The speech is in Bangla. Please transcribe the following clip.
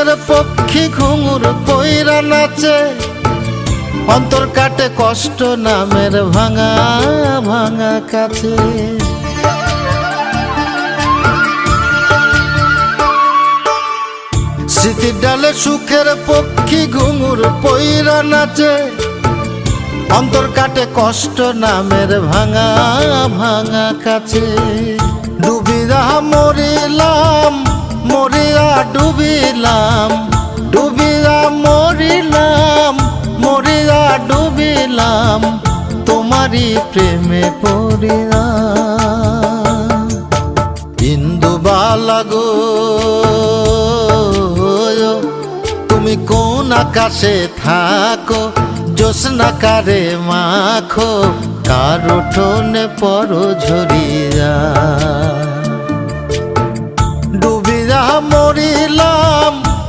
সুখের পক্ষী ঘুঙুর পইরা নাচে, অন্তর কাটে কষ্ট নামের ভাঙা ভাঙা কাছে। স্মৃতির ডালে সুখের পক্ষী ঘুঙুর পইরা নাচে, অন্তর কাটে কষ্ট নামের ভাঙা ভাঙা কাছে। ডুবিয়া মরিলাম মরিয়া ডুবিলাম, ডুবিয়া মরিলাম মরিয়া ডুবিলাম, তোমারই প্রেমে পড়িয়া। ইন্দুবালা গো তুমি কোন আকাশে থাকো, জ্যোৎস্না কারে মাখো, কার উঠোনে পর ঝরিয়া।